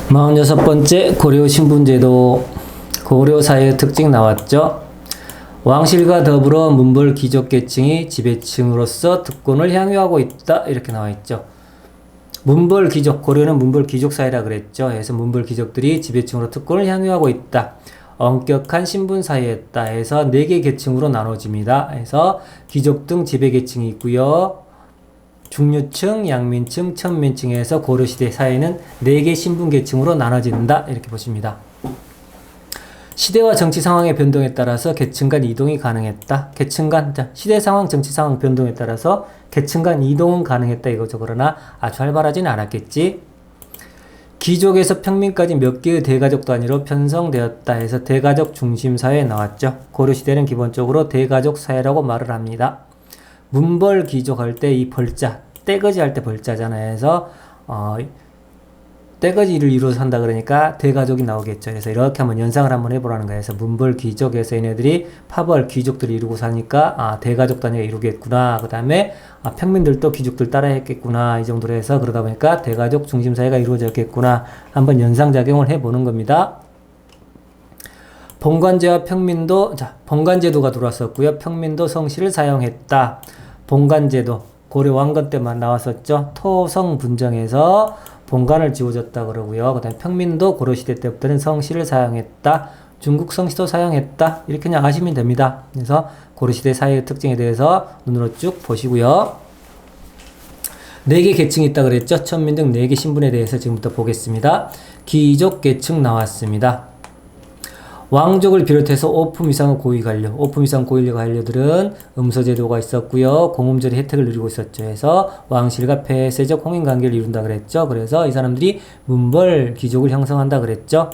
46번째 고려 신분제도. 고려 사회의 특징 나왔죠? 왕실과 더불어 문벌 귀족 계층이 지배층으로서 특권을 향유하고 있다. 이렇게 나와 있죠. 문벌 귀족, 고려는 문벌 귀족 사회라 그랬죠. 그래서 문벌 귀족들이 지배층으로 특권을 향유하고 있다. 엄격한 신분 사회였다. 해서 4개 계층으로 나눠집니다. 해서 귀족 등 지배 계층이 있고요. 중류층, 양민층, 천민층에서 고려시대 사회는 4개 신분 계층으로 나눠진다. 이렇게 보십니다. 시대와 정치 상황의 변동에 따라서 계층 간 이동이 가능했다. 계층 간, 시대 상황, 정치 상황 변동에 따라서 계층 간 이동은 가능했다 이거죠. 그러나 아주 활발하진 않았겠지. 귀족에서 평민까지 몇 개의 대가족 단위로 편성되었다 해서 대가족 중심 사회에 나왔죠. 고려시대는 기본적으로 대가족 사회라고 말을 합니다. 문벌 귀족 할 때 이 벌자, 떼거지 할 때 벌자잖아요. 해서 떼거지를 이루어서 한다 그러니까 대가족이 나오겠죠. 그래서 이렇게 한번 연상을 한번 해보라는 거예요. 그래서 문벌 귀족에서 얘네들이 파벌 귀족들이 이루고 사니까 대가족 단위가 이루겠구나. 그 다음에 평민들도 귀족들 따라 했겠구나. 이 정도로 해서 그러다 보니까 대가족 중심 사회가 이루어졌겠구나. 한번 연상작용을 해보는 겁니다. 본관제와 평민도, 본관제도가 들어왔었고요. 평민도 성씨를 사용했다. 본관제도, 고려 왕건 때만 나왔었죠. 토성 분정에서 본관을 지어줬다 그러고요. 그 다음에 평민도 고려시대 때부터는 성씨를 사용했다. 중국 성씨도 사용했다. 이렇게 그냥 아시면 됩니다. 그래서 고려시대 사회의 특징에 대해서 눈으로 쭉 보시고요. 4개 계층이 있다 그랬죠. 천민 등 4개 신분에 대해서 지금부터 보겠습니다. 귀족 계층 나왔습니다. 왕족을 비롯해서 5품 이상의 고위 관료, 5품 이상 고위 관료들은 음서제도가 있었고요. 공음절의 혜택을 누리고 있었죠. 해서 왕실과 폐쇄적 홍인관계를 이룬다 그랬죠. 그래서 이 사람들이 문벌 귀족을 형성한다 그랬죠.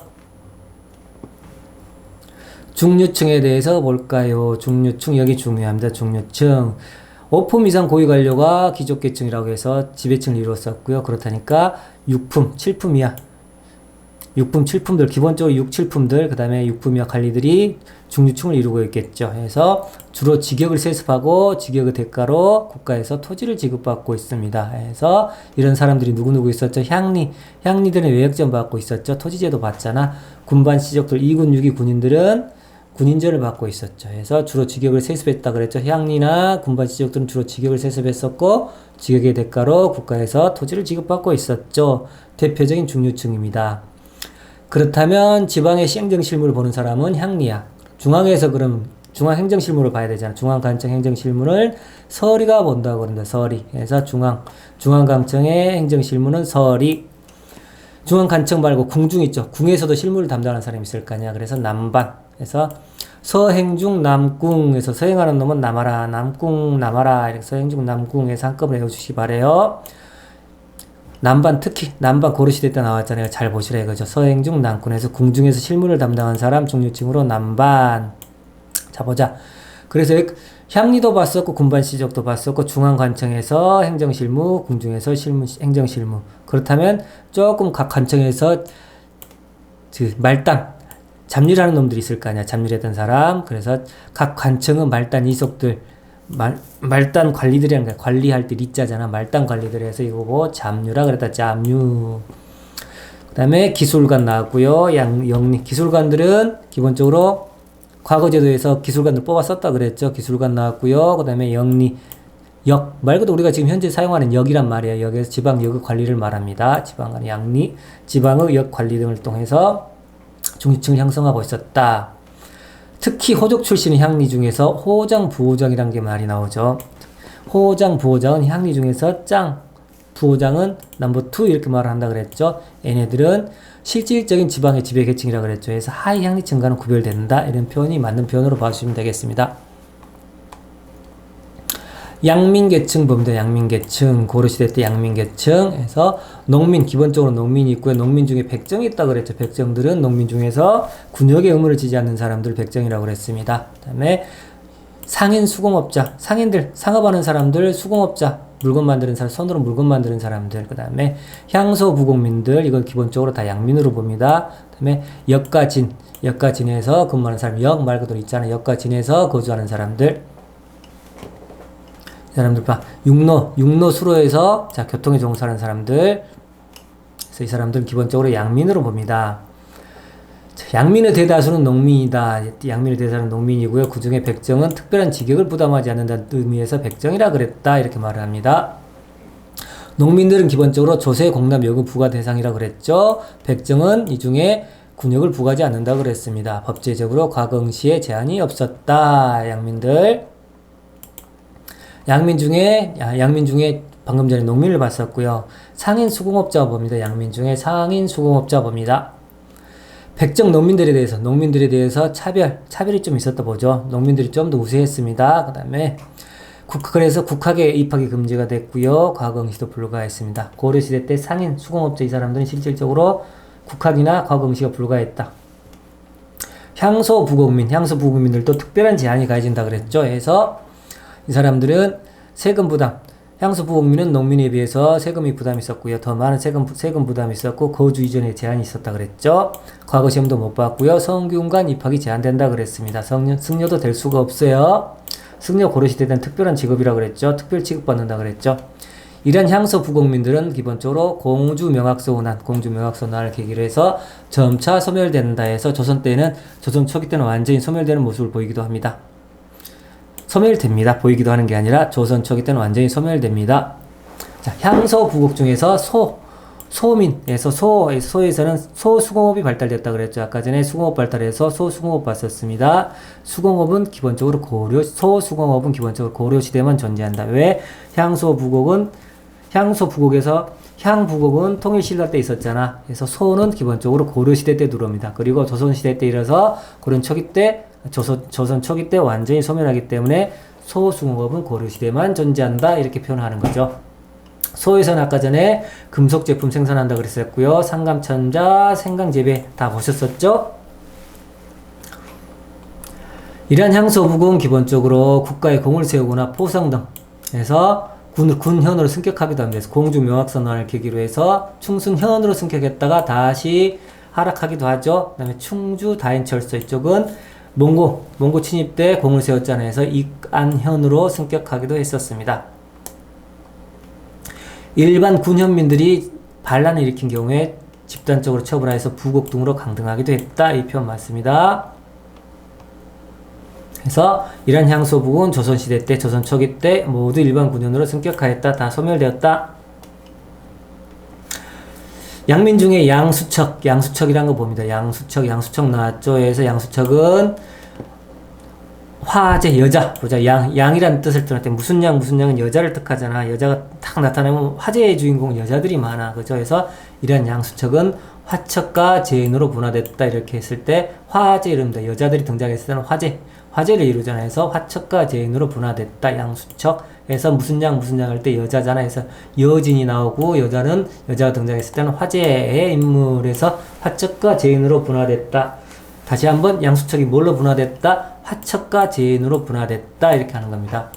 중류층에 대해서 볼까요? 중류층 여기 중요합니다. 중류층 5품 이상 고위 관료가 귀족계층이라고 해서 지배층을 이루었었고요. 그렇다니까 6품, 7품 이하 6품, 7품들, 기본적으로 6, 7품들, 그 다음에 6품 이하 관리들이 중류층을 이루고 있겠죠. 해서 주로 직역을 세습하고 직역의 대가로 국가에서 토지를 지급받고 있습니다. 해서 이런 사람들이 누구누구 있었죠? 향리들은 외역전 받고 있었죠. 토지제도 받잖아. 군반 시족들, 2군, 6위 군인들은 군인전을 받고 있었죠. 해서 주로 직역을 세습했다 그랬죠. 향리나 군반 시족들은 주로 직역을 세습했었고 직역의 대가로 국가에서 토지를 지급받고 있었죠. 대표적인 중류층입니다. 그렇다면 지방의 시행정실무를 보는 사람은 향리야. 중앙에서 그럼 중앙행정실무를 봐야 되잖아. 중앙관청 행정실무를 서리가 본다고 그런다. 서리. 그래서 중앙관청의 행정실무는 서리. 중앙관청 말고 궁중 있죠. 궁에서도 실무를 담당하는 사람이 있을 거 아니야. 그래서 남반. 그래서 서행중 남궁에서 서행하는 놈은 남아라. 남궁 남아라. 이렇게 서행중 남궁에서 한꺼번에 외워주시기 바래요. 남반, 특히 남반 고려시대 때 나왔잖아요. 잘 보시라 이거죠. 서행중 남군에서 궁중에서 실무를 담당한 사람 중류층으로 남반. 자 보자. 그래서 향리도 봤었고 군반시족도 봤었고 중앙관청에서 행정실무, 궁중에서 행정실무. 그렇다면 조금 각 관청에서 말단 잡일하는 놈들이 있을 거 아니야. 잡일했던 사람. 그래서 각 관청은 말단 이속들 말단 관리들이라는 거야. 관리할 때 리자잖아. 말단 관리들 해서 이거고 잡류라 그랬다. 잡류. 그 다음에 기술관 나왔고요. 영리. 기술관들은 기본적으로 과거제도에서 기술관들 뽑아 썼다 그랬죠. 기술관 나왔고요. 그 다음에 영리. 역. 말 그대로 우리가 지금 현재 사용하는 역이란 말이에요. 역에서 지방역의 관리를 말합니다. 지방관 양리. 지방의 역 관리 등을 통해서 중류층을 형성하고 있었다. 특히 호족 출신의 향리 중에서 호장, 부호장이란 게 말이 나오죠. 호장, 부호장은 향리 중에서 짱, 부호장은 넘버 2 이렇게 말을 한다 그랬죠. 얘네들은 실질적인 지방의 지배 계층이라 그랬죠. 그래서 하위 향리층과는 구별된다. 이런 표현이 맞는 표현으로 봐주시면 되겠습니다. 양민계층 봅니다. 양민계층. 고려시대 때 양민계층. 해서 농민, 기본적으로 농민이 있고요. 농민 중에 백정이 있다고 그랬죠. 백정들은 농민 중에서 군역의 의무를 지지 않는 사람들 백정이라고 그랬습니다. 그 다음에 상인 수공업자. 상인들, 상업하는 사람들, 수공업자. 물건 만드는 사람, 손으로 물건 만드는 사람들. 그 다음에 향소부공민들. 이건 기본적으로 다 양민으로 봅니다. 그 다음에 역가진. 역가진에서 근무하는 사람. 역 말 그대로 있잖아요. 역가진에서 거주하는 사람들. 사람들 봐. 육로 수로에서 교통에 종사하는 사람들. 그래서 이 사람들은 기본적으로 양민으로 봅니다. 자, 양민의 대다수는 농민이다. 양민의 대다수는 농민이고요. 그 중에 백정은 특별한 직역을 부담하지 않는다는 의미에서 백정이라 그랬다. 이렇게 말을 합니다. 농민들은 기본적으로 조세, 공납, 요금 부과 대상이라 그랬죠. 백정은 이 중에 군역을 부과하지 않는다 그랬습니다. 법제적으로 과거응시에 제한이 없었다. 양민 중에 방금 전에 농민을 봤었고요. 상인 수공업자 봅니다. 양민 중에 상인 수공업자 봅니다. 백정 농민들에 대해서 차별이 좀 있었다 보죠. 농민들이 좀 더 우세했습니다. 그 다음에 그래서 국학에 입학이 금지가 됐고요. 과거응시도 불가했습니다. 고려시대 때 상인 수공업자 이 사람들은 실질적으로 국학이나 과거응시가 불가했다. 향소부국민들도 특별한 제한이 가해진다 그랬죠. 그래서 이 사람들은 세금 부담, 향소부국민은 농민에 비해서 세금이 부담이 있었고요. 더 많은 세금 부담이 있었고 거주 이전에 제한이 있었다 그랬죠. 과거 시험도 못 봤고요. 성균관 입학이 제한된다 그랬습니다. 승려도 될 수가 없어요. 승려 고려시대 때는 특별한 직업이라 그랬죠. 특별 취급받는다 그랬죠. 이러한 향소 부국민들은 기본적으로 공주 명학소 운한을 계기로 해서 점차 소멸된다 해서 조선 초기 때는 완전히 소멸되는 모습을 보이기도 합니다. 소멸됩니다. 보이기도 하는 게 아니라 조선 초기 때는 완전히 소멸됩니다. 자, 향소 부국 중에서 소에서는 소수공업이 발달됐다 그랬죠. 아까 전에 수공업 발달해서 소수공업 봤었습니다. 소수공업은 기본적으로 고려 시대만 존재한다. 왜? 향소부국에서 향부국은 통일신라 때 있었잖아. 그래서 소는 기본적으로 고려 시대 때 들어옵니다. 그리고 조선 시대 때 이르러서 조선 초기 때 완전히 소멸하기 때문에 소수공업은 고려 시대만 존재한다. 이렇게 표현하는 거죠. 소에서는 아까 전에 금속 제품 생산한다 그랬었고요. 상감천자, 생강재배 다 보셨었죠? 이러한 향소부국은 기본적으로 국가에 공을 세우거나 포상 등 해서 군현으로 승격하기도 합니다. 공주명학선언을 계기로 해서 충승현으로 승격했다가 다시 하락하기도 하죠. 그 다음에 충주 다인철서 이쪽은 몽고 침입 때 공을 세웠잖아요. 해서 익안현으로 승격하기도 했었습니다. 일반 군현민들이 반란을 일으킨 경우에 집단적으로 처벌하여서 부국 등으로 강등하기도 했다. 이 표현 맞습니다. 그래서 이러한 향소부국은 조선시대 때, 조선 초기 때 모두 일반 군현으로 승격하였다. 다 소멸되었다. 양민 중에 양수척이라는 거 봅니다. 양수척 나왔죠. 그래서 양수척은 화제, 여자. 보자. 양이라는 뜻을 떠날 때 무슨 양은 여자를 뜻하잖아. 여자가 딱 나타나면 화제의 주인공 여자들이 많아. 그죠? 그래서 이러한 양수척은 화척과 제인으로 분화됐다. 이렇게 했을 때 화제 이름입니다. 여자들이 등장했을 때는 화제를 이루잖아요. 그래서 화척과 제인으로 분화됐다. 양수척. 그래서 무슨 양 할 때 여자잖아. 그래서 여진이 나오고 여자가 등장했을 때는 화제의 인물에서 화척과 제인으로 분화됐다. 다시 한번 양수척이 뭘로 분화됐다? 화척과 제인으로 분화됐다. 이렇게 하는 겁니다.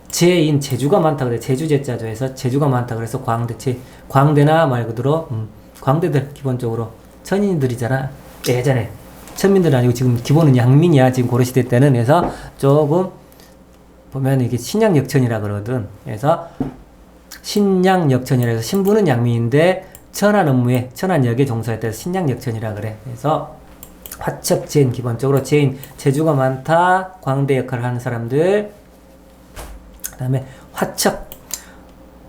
제주가 많다 그래. 제주제자죠. 해서 제주가 많다 그래서 광대나 말 그대로 광대들 기본적으로 천인들이잖아. 예전에 천민들은 아니고 지금 기본은 양민이야. 지금 고려시대 때는. 그래서 조금 보면 이게 신양역천이라 그러거든. 그래서 신양역천이라 해서 신부는 양민인데 천안 역에 종사했다 해서 신양역천이라 그래. 그래서 화척, 제인, 기본적으로 제주가 많다. 광대 역할을 하는 사람들. 그 다음에 화척.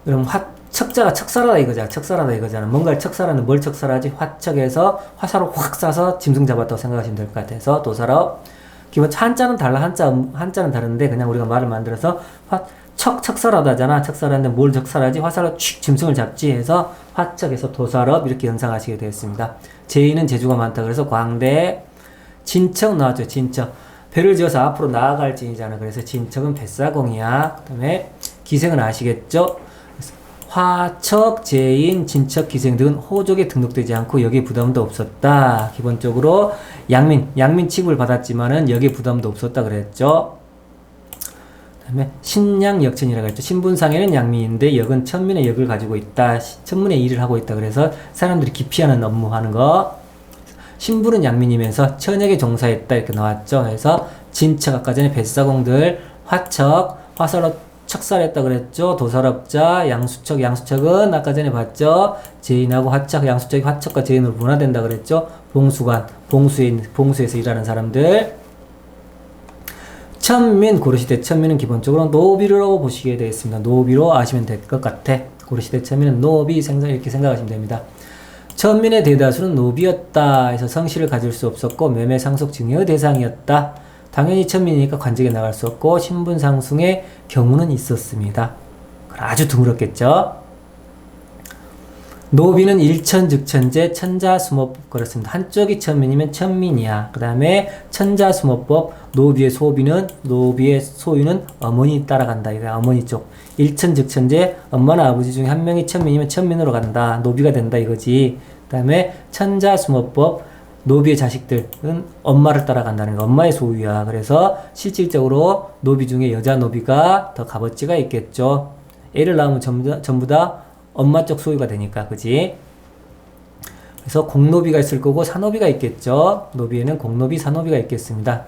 그럼 척자가 척살하다 이거잖아. 뭔가를 척살하는 뭘 척살하지? 화척에서 화살로 확 쏴서 짐승 잡았다고 생각하시면 될 것 같아서 도살업. 기본 한자는 달라. 한자는 다른데 그냥 우리가 말을 만들어서 척살하다잖아. 척살하는데 뭘 척살하지? 화살로 칙 짐승을 잡지 해서 화척에서 도살업 이렇게 연상하시게 되었습니다. 제인은 제주가 많다. 그래서 광대, 진척 나왔죠. 진척. 배를 지어서 앞으로 나아갈 진이잖아. 그래서 진척은 뱃사공이야. 그 다음에 기생은 아시겠죠? 화척, 제인, 진척, 기생 등은 호족에 등록되지 않고 여기에 부담도 없었다. 기본적으로 양민 취급을 받았지만은 여기에 부담도 없었다 그랬죠. 그다음에 신양역천이라고 했죠. 신분상에는 양민인데 역은 천민의 역을 가지고 있다. 천문의 일을 하고 있다. 그래서 사람들이 기피하는 업무 하는 거. 신분은 양민이면서 천역에 종사했다. 이렇게 나왔죠. 그래서 진척 아까 전에 뱃사공들 화척 화살로 척살했다 그랬죠. 도살업자, 양수척, 양수척은 아까 전에 봤죠. 재인하고 화척, 양수척이 화척과 재인으로 분화된다 그랬죠. 봉수관, 봉수에서 일하는 사람들. 천민, 고려시대 천민은 기본적으로 노비로 보시게 되겠습니다. 노비로 아시면 될 것 같아. 고려시대 천민은 노비 생산 이렇게 생각하시면 됩니다. 천민의 대다수는 노비였다 해서 성씨를 가질 수 없었고 매매 상속 증여의 대상이었다. 당연히 천민이니까 관직에 나갈 수 없고 신분 상승의 경우는 있었습니다. 아주 드물었겠죠. 노비는 일천즉천제 천자수모법 그렇습니다. 한쪽이 천민이면 천민이야. 그 다음에 천자수모법 노비의 소유는 어머니 따라간다. 이거 어머니 쪽. 일천즉천제 엄마나 아버지 중에 한 명이 천민이면 천민으로 간다. 노비가 된다 이거지. 그 다음에 천자수모법 노비의 자식들은 엄마를 따라간다는 거. 엄마의 소유야. 그래서 실질적으로 노비 중에 여자 노비가 더 값어치가 있겠죠. 애를 낳으면 전부 다 엄마 쪽 소유가 되니까, 그지? 그래서 공노비가 있을 거고 사노비가 있겠죠. 노비에는 공노비, 사노비가 있겠습니다.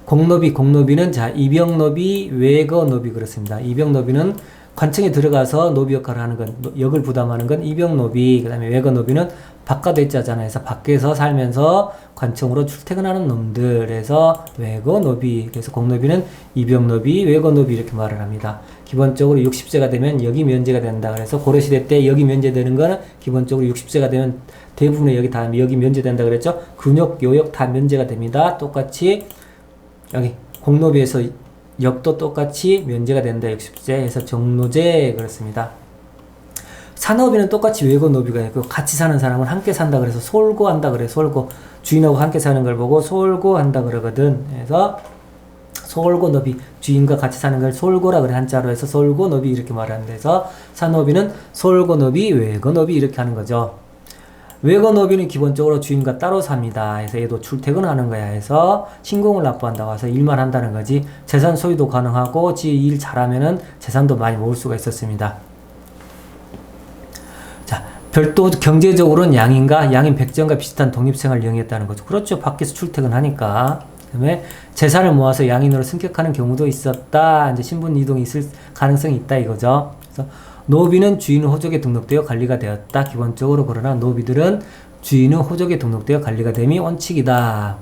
공노비는 자 이병노비, 외거노비 그렇습니다. 이병노비는 관청에 들어가서 노비 역할을 하는 건, 역을 부담하는 건 이병노비. 그 다음에 외거노비는 바깥에 있잖아요. 그래서 밖에서 살면서 관청으로 출퇴근하는 놈들. 그래서 외거노비. 그래서 공노비는 이병노비, 외거노비 이렇게 말을 합니다. 기본적으로 60세가 되면 역이 면제가 된다. 그래서 고려시대 때 역이 면제되는 거는 기본적으로 60세가 되면 대부분의 역이 면제된다 그랬죠. 근역, 요역 다 면제가 됩니다. 똑같이 여기 공노비에서 역도 똑같이 면제가 된다. 60세 해서 정노제 그렇습니다. 산업인은 똑같이 외거노비가 있고 같이 사는 사람은 함께 산다 그래서 솔고한다 그래. 솔고 주인하고 함께 사는 걸 보고 솔고한다 그러거든. 그래서 솔고노비 주인과 같이 사는 걸 솔고라 그래. 한자로 해서 솔고노비 이렇게 말하는 데서 산업인은 솔고노비 외거노비 이렇게 하는 거죠. 외거노비는 기본적으로 주인과 따로 삽니다. 그래서 얘도 출퇴근하는 거야. 해서 신공을 납부한다고 해서 일만 한다는 거지. 재산 소유도 가능하고 지 일 잘하면은 재산도 많이 모을 수가 있었습니다. 자, 별도 경제적으로는 양인 백정과 비슷한 독립생활을 영위했다는 거죠. 그렇죠. 밖에서 출퇴근하니까. 그다음에 재산을 모아서 양인으로 승격하는 경우도 있었다. 이제 신분 이동이 있을 가능성이 있다 이거죠. 그래서 노비는 주인 호족에 등록되어 관리가 되었다. 기본적으로 그러나 노비들은 주인 호족에 등록되어 관리가 됨이 원칙이다.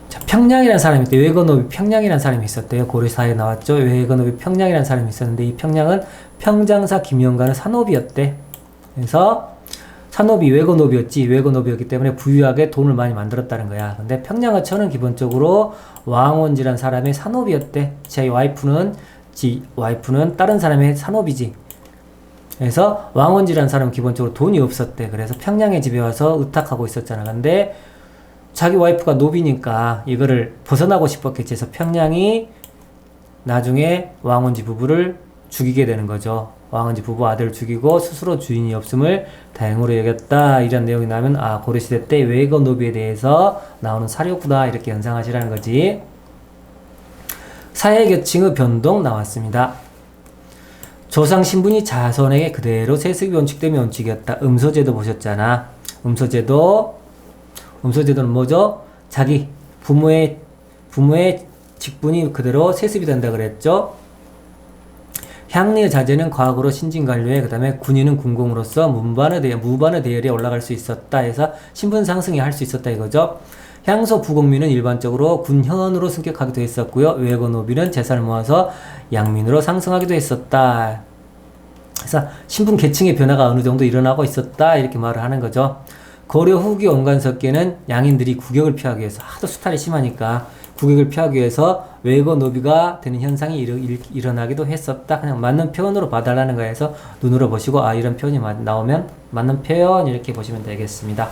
자, 평량이라는 사람이 있대. 외거노비 평량이라는 사람이 있었대요. 고려사에 나왔죠. 외거노비 평량이라는 사람이 있었는데 이 평량은 평장사 김영관의 사노비였대. 그래서 산업이 외거노비였지. 외거노비였기 때문에 부유하게 돈을 많이 만들었다는 거야. 근데 평량어천은 기본적으로 왕원지란 사람의 산업이었대. 제 와이프는 다른 사람의 산업이지. 그래서 왕원지라는 사람은 기본적으로 돈이 없었대. 그래서 평양의 집에 와서 의탁하고 있었잖아. 근데 자기 와이프가 노비니까 이거를 벗어나고 싶었겠지. 그래서 평양이 나중에 왕원지 부부를 죽이게 되는 거죠. 왕원지 부부 아들을 죽이고 스스로 주인이 없음을 다행으로 여겼다. 이런 내용이 나오면 아 고려시대 때 외거노비에 대해서 나오는 사료구다. 이렇게 연상하시라는 거지. 사회계층의 변동 나왔습니다. 조상 신분이 자손에게 그대로 세습이 원칙되면 원칙이었다. 음소제도 보셨잖아. 음소제도는 뭐죠? 자기 부모의 직분이 그대로 세습이 된다 그랬죠. 향리의 자제는 과거로 신진관료에 그 다음에 군인은 군공으로서 무반의 대열에 올라갈 수 있었다 해서 신분 상승이 할 수 있었다 이거죠. 향소 부공민은 일반적으로 군현으로 승격하기도 했었고요. 외거노비는 재산을 모아서 양민으로 상승하기도 했었다. 그래서 신분 계층의 변화가 어느 정도 일어나고 있었다 이렇게 말을 하는 거죠. 고려 후기 원관석계는 양인들이 국역을 피하기 위해서 하도 수탈이 심하니까 국역을 피하기 위해서 외거노비가 되는 현상이 일어나기도 했었다. 그냥 맞는 표현으로 봐달라는 거에서 눈으로 보시고 아 이런 표현이 나오면 맞는 표현 이렇게 보시면 되겠습니다.